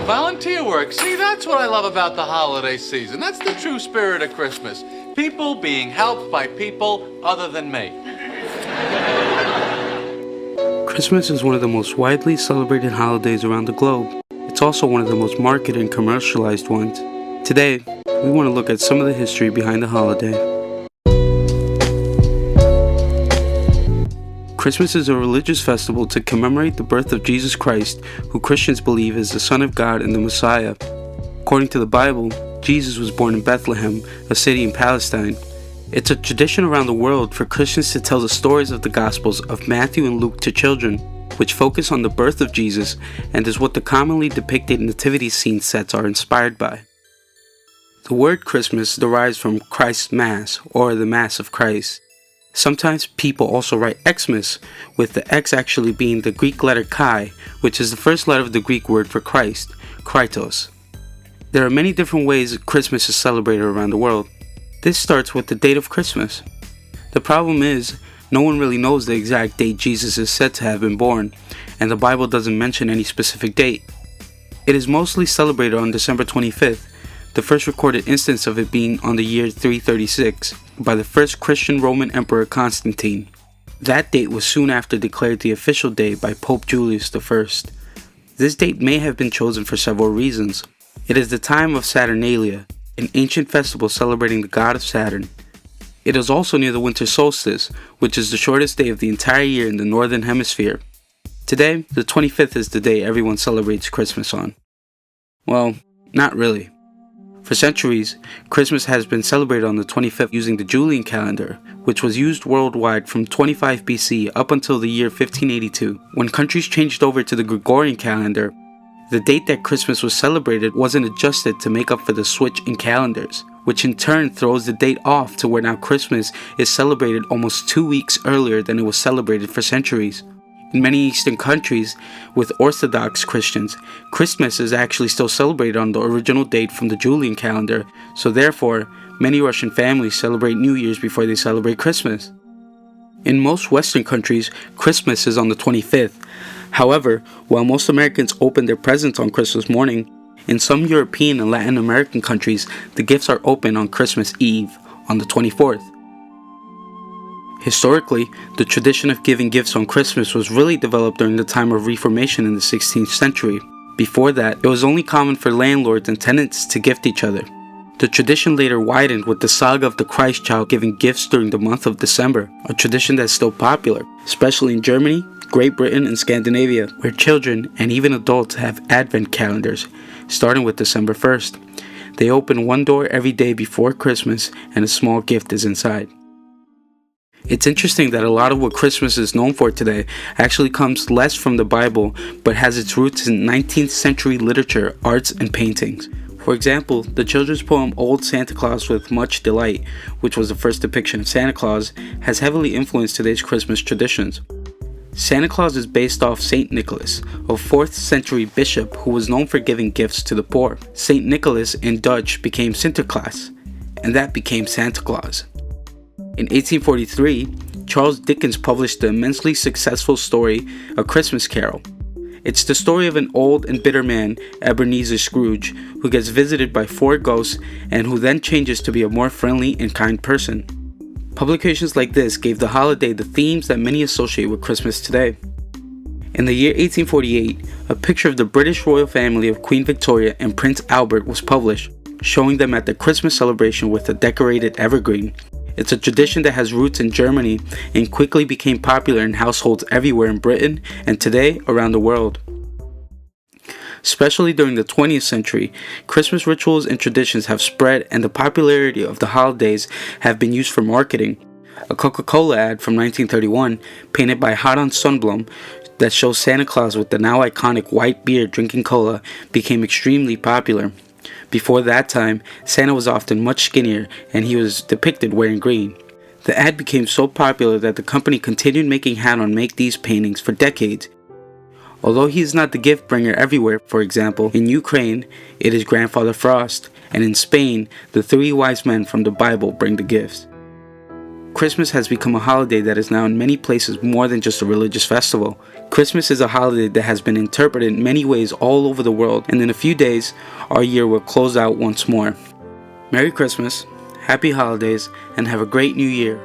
volunteer work. See, that's what I love about the holiday season. That's the true spirit of Christmas. People being helped by people other than me. Christmas is one of the most widely celebrated holidays around the globe. It's also one of the most marketed and commercialized ones. Today, we want to look at some of the history behind the holiday. Christmas is a religious festival to commemorate the birth of Jesus Christ, who Christians believe is the Son of God and the Messiah. According to the Bible, Jesus was born in Bethlehem, a city in Palestine. It's a tradition around the world for Christians to tell the stories of the Gospels of Matthew and Luke to children, which focus on the birth of Jesus and is what the commonly depicted nativity scene sets are inspired by. The word Christmas derives from Christ's Mass, or the Mass of Christ. Sometimes people also write Xmas, with the X actually being the Greek letter Chi, which is the first letter of the Greek word for Christ, Christos. There are many different ways Christmas is celebrated around the world. This starts with the date of Christmas. The problem is, no one really knows the exact date Jesus is said to have been born, and the Bible doesn't mention any specific date. It is mostly celebrated on December 25th, the first recorded instance of it being on the year 336, by the first Christian Roman Emperor Constantine. That date was soon after declared the official day by Pope Julius I. This date may have been chosen for several reasons. It is the time of Saturnalia, an ancient festival celebrating the god of Saturn. It is also near the winter solstice, which is the shortest day of the entire year in the northern hemisphere. Today, the 25th is the day everyone celebrates Christmas on. Well, not really. For centuries, Christmas has been celebrated on the 25th using the Julian calendar, which was used worldwide from 25 BC up until the year 1582. When countries changed over to the Gregorian calendar, the date that Christmas was celebrated wasn't adjusted to make up for the switch in calendars, which in turn throws the date off to where now Christmas is celebrated almost 2 weeks earlier than it was celebrated for centuries. In many Eastern countries, with Orthodox Christians, Christmas is actually still celebrated on the original date from the Julian calendar, so therefore, many Russian families celebrate New Year's before they celebrate Christmas. In most Western countries, Christmas is on the 25th. However, while most Americans open their presents on Christmas morning, in some European and Latin American countries, the gifts are opened on Christmas Eve, on the 24th. Historically, the tradition of giving gifts on Christmas was really developed during the time of Reformation in the 16th century. Before that, it was only common for landlords and tenants to gift each other. The tradition later widened with the saga of the Christ child giving gifts during the month of December, a tradition that's still popular, especially in Germany, Great Britain, and Scandinavia, where children and even adults have Advent calendars, starting with December 1st. They open one door every day before Christmas, and a small gift is inside. It's interesting that a lot of what Christmas is known for today actually comes less from the Bible, but has its roots in 19th century literature, arts, and paintings. For example, the children's poem Old Santa Claus with Much Delight, which was the first depiction of Santa Claus, has heavily influenced today's Christmas traditions. Santa Claus is based off Saint Nicholas, a 4th century bishop who was known for giving gifts to the poor. Saint Nicholas in Dutch became SINTERCLAAS, and that became Santa Claus. In 1843, Charles Dickens published the immensely successful story A Christmas Carol. It's the story of an old and bitter man, Ebenezer Scrooge, who gets visited by 4 ghosts and who then changes to be a more friendly and kind person. Publications like this gave the holiday the themes that many associate with Christmas today. In the year 1848, a picture of the British royal family of Queen Victoria and Prince Albert was published, showing them at the Christmas celebration with a decorated evergreen. It's a tradition that has roots in Germany and quickly became popular in households everywhere in Britain and today around the world. Especially during the 20th century, Christmas rituals and traditions have spread, and the popularity of the holidays have been used for marketing. A Coca-Cola ad from 1931, painted by Hadan Sundblom, that shows Santa Claus with the now iconic white beard drinking cola, became extremely popular. Before that time, Santa was often much skinnier, and he was depicted wearing green. The ad became so popular that the company continued making Hadan make these paintings for decades. Although he is not the gift bringer everywhere, for example, in Ukraine, it is Grandfather Frost, and in Spain, the 3 wise men from the Bible bring the gifts. Christmas has become a holiday that is now in many places more than just a religious festival. Christmas is a holiday that has been interpreted in many ways all over the world, and in a few days, our year will close out once more. Merry Christmas, Happy Holidays, and have a great New Year.